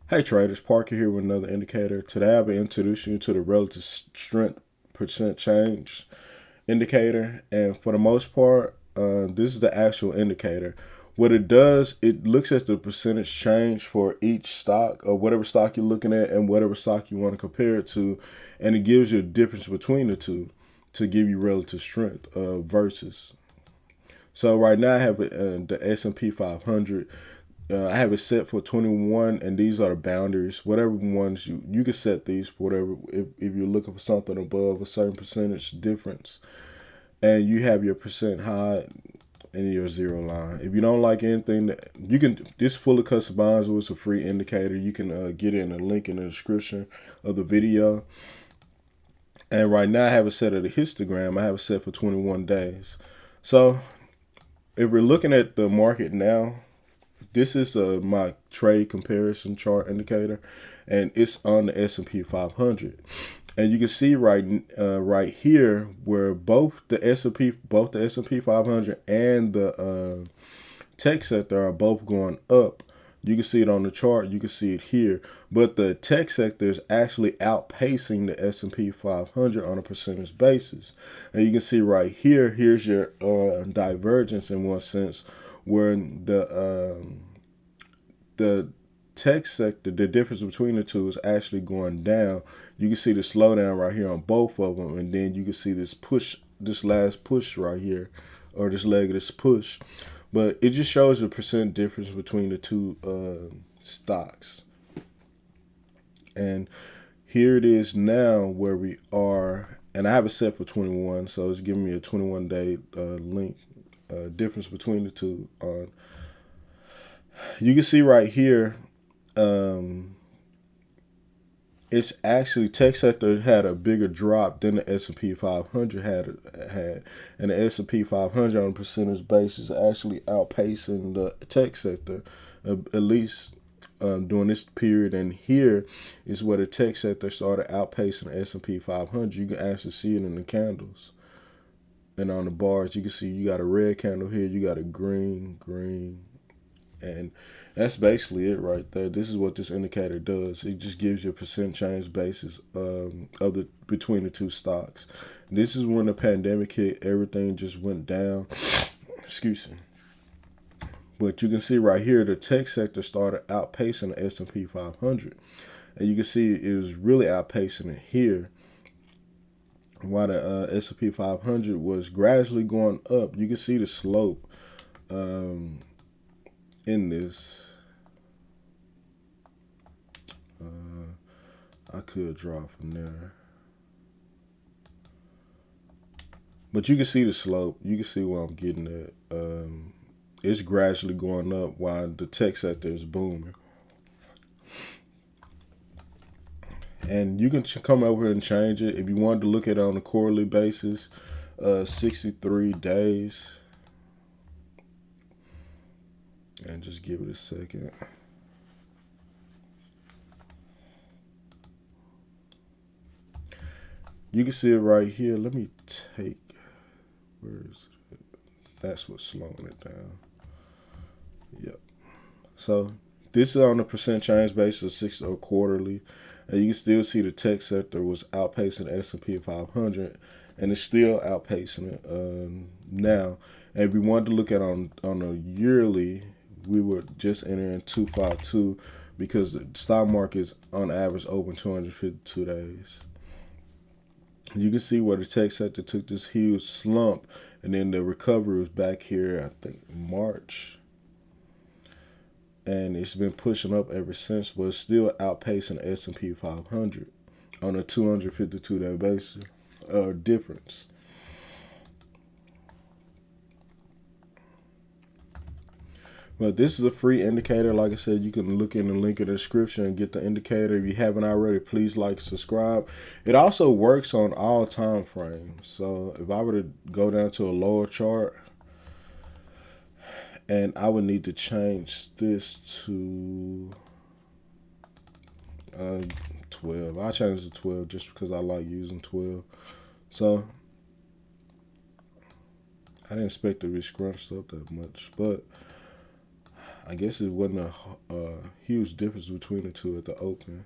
Hey traders, Parker here with another indicator. Today I'll be introducing you to the relative strength percent change indicator, and for the most part, this is the actual indicator. What it does, it looks at the percentage change for each stock or whatever stock you're looking at and whatever stock you want to compare it to, and it gives you a difference between the two to give you relative strength versus. So right now I have the S&P 500. I have it set for 21, and these are the boundaries. Whatever ones you can set these for whatever. If you're looking for something above a certain percentage difference, and you have your percent high and your zero line. If you don't like anything, you can. This fully customizable. It's a free indicator. You can get it in a link in the description of the video. And right now I have it set at a histogram. I have it set for 21 days. So if we're looking at the market now, this is my trade comparison chart indicator, and it's on the S&P 500. And you can see right here where both the S&P 500 and the tech sector are both going up. You can see it on the chart. You can see it here. But the tech sector is actually outpacing the S&P 500 on a percentage basis. And you can see right here, here's your divergence in one sense, where the tech sector, the difference between the two is actually going down. You can see the slowdown right here on both of them. And then you can see this push, this last push right here, or this leg of this push. But it just shows the percent difference between the two stocks. And here it is now where we are. And I have it set for 21, so it's giving me a 21-day link difference between the two. You can see right here, it's actually tech sector had a bigger drop than the S&P 500 had, and the S&P 500 on a percentage basis actually outpacing the tech sector, at least during this period. And here is where the tech sector started outpacing the S&P 500. You can actually see it in the candles, and on the bars you can see you got a red candle here, you got a green, and that's basically it right there. This is what this indicator does. It just gives you a percent change basis of the between the two stocks. This is when the pandemic hit, everything just went down. Excuse me. But you can see right here, the tech sector started outpacing the S&P 500. And you can see it was really outpacing it here. While the S&P 500 was gradually going up, you can see the slope in this. I could draw from there, but you can see the slope. You can see where I'm getting at. It's gradually going up while the tech sector is booming. And you can come over here and change it if you wanted to look at it on a quarterly basis. 63 days, and just give it a second. You can see it right here. Let me take, where is it? That's what's slowing it down. Yep. So this is on a percent change basis of 6 or quarterly. And you can still see the tech sector was outpacing the S&P 500, and it's still outpacing it now. And if we wanted to look at on a yearly, we were just entering 252 because the stock market is on average open 252 days. You can see where the tech sector took this huge slump, and then the recovery was back here, I think, March. And it's been pushing up ever since, but it's still outpacing the S&P 500 on a 252-day basis difference. But this is a free indicator. Like I said, you can look in the link in the description and get the indicator. If you haven't already, please like, subscribe. It also works on all time frames. So if I were to go down to a lower chart, and I would need to change this to 12. I changed to 12 just because I like using 12. So I didn't expect to be scrunched up that much, but I guess it wasn't a huge difference between the two at the open.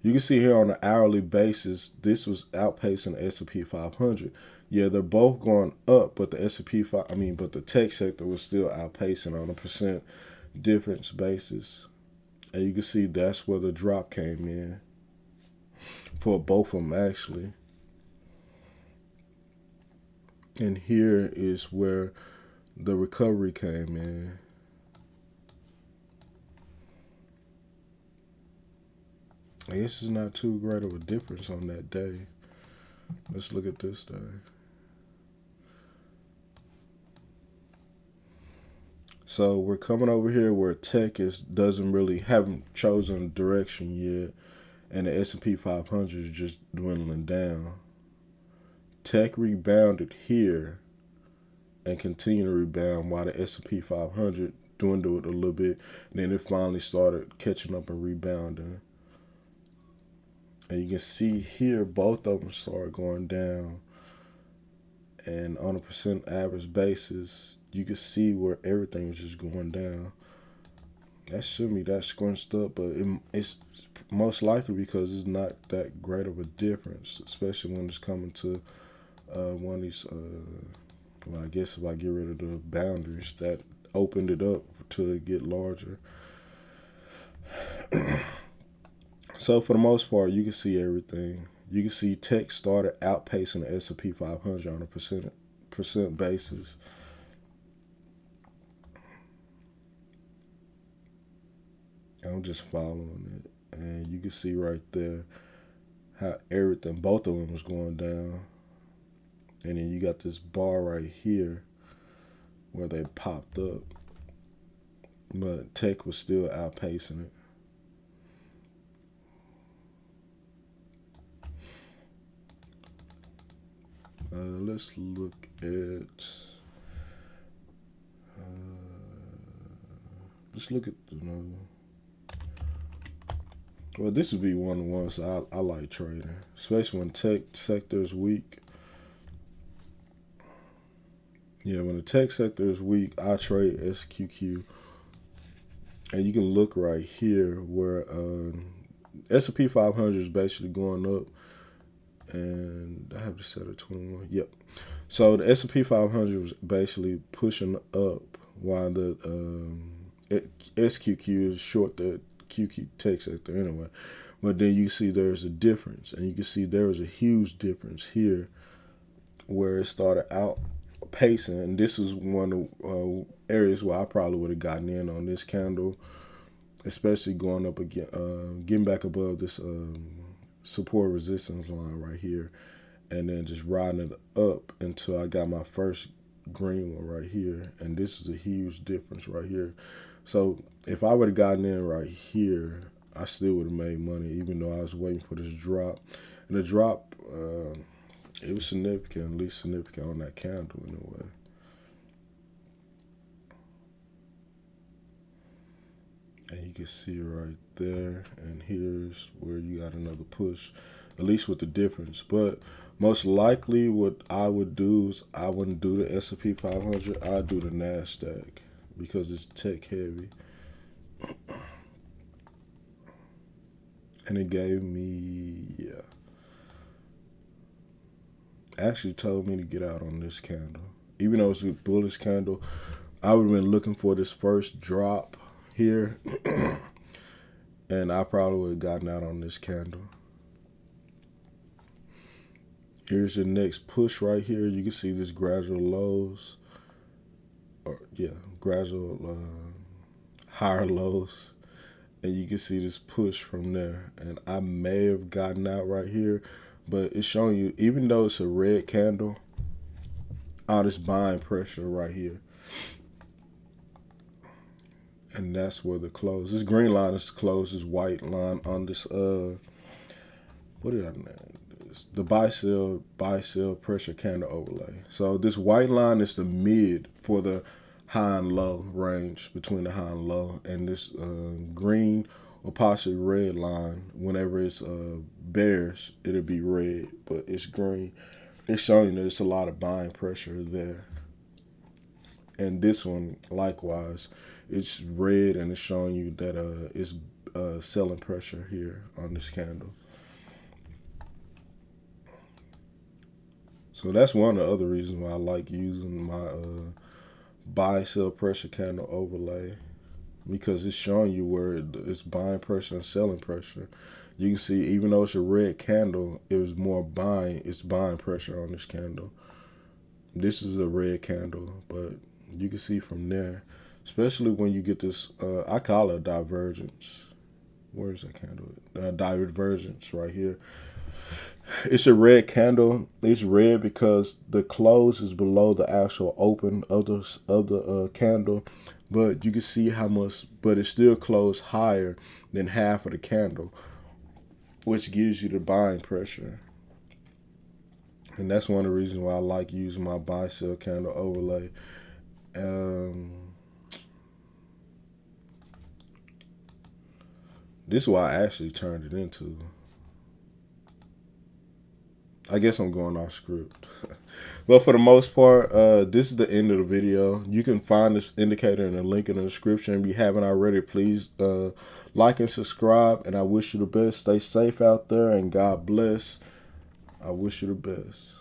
You can see here on an hourly basis, this was outpacing the S&P 500. Yeah, they're both going up, but the S&P 5, but the tech sector was still outpacing on a percent difference basis. And you can see that's where the drop came in for both of them actually. And here is where the recovery came in. I guess it's not too great of a difference on that day. Let's look at this day. So we're coming over here where tech haven't chosen a direction yet, and the S&P 500 is just dwindling down. Tech rebounded here and continued to rebound while the S&P 500 dwindled a little bit. And then it finally started catching up and rebounding. And you can see here both of them start going down. And on a percent average basis, you can see where everything is just going down. That shouldn't be that scrunched up, but it's most likely because it's not that great of a difference, especially when it's coming to one of these. Well, I guess if I get rid of the boundaries, that opened it up to get larger. So for the most part, you can see everything. You can see tech started outpacing the S&P 500 on a percent basis. I'm just following it. And you can see right there how both of them was going down. And then you got this bar right here where they popped up. But tech was still outpacing it. Let's look at. Well, this would be one of the ones I like trading, especially when tech sector is weak. Yeah, when the tech sector is weak, I trade SQQ. And you can look right here where S&P 500 is basically going up. And I have to set at 21. Yep. So the S&P 500 was basically pushing up while the SQQ is short the QQ tech sector anyway. But then you see there's a difference. And you can see there was a huge difference here where it started outpacing. And this is one of the areas where I probably would have gotten in on this candle, especially going up again, getting back above this support resistance line right here, and then just riding it up until I got my first green one right here. And this is a huge difference right here. So if I would have gotten in right here, I still would have made money, even though I was waiting for this drop. And the drop, it was significant, at least significant on that candle anyway. And you can see right there, and here's where you got another push, at least with the difference. But most likely what I would do is I wouldn't do the S&P 500, I'd do the NASDAQ because it's tech heavy. And it gave me, actually told me to get out on this candle. Even though it's a bullish candle, I would have been looking for this first drop here. And I probably would have gotten out on this candle. Here's the next push right here. You can see this gradual lows. Gradual higher lows. And you can see this push from there. And I may have gotten out right here, but it's showing you, even though it's a red candle, all this buying pressure right here. And that's where the close. This green line is close. This white line on this what did I name this? The buy sell pressure candle overlay. So this white line is the mid for the high and low range, between the high and low. And this green or possibly red line, whenever it's bearish, it'll be red, but it's green. It's showing that it's a lot of buying pressure there. And this one, likewise, it's red and it's showing you that it's selling pressure here on this candle. So that's one of the other reasons why I like using my buy sell pressure candle overlay, because it's showing you where it's buying pressure and selling pressure. You can see even though it's a red candle, it was more buying. It's buying pressure on this candle. This is a red candle, but you can see from there, especially when you get this, I call it a divergence. Where's that candle? Divergence right here. It's a red candle. It's red because the close is below the actual open of the candle, but you can see how much. But it's still closed higher than half of the candle, which gives you the buying pressure. And that's one of the reasons why I like using my buy sell candle overlay. This is what I actually turned it into. I guess I'm going off script. But for the most part, this is the end of the video. You can find this indicator in the link in the description. If you haven't already, please like and subscribe. And I wish you the best. Stay safe out there and God bless. I wish you the best.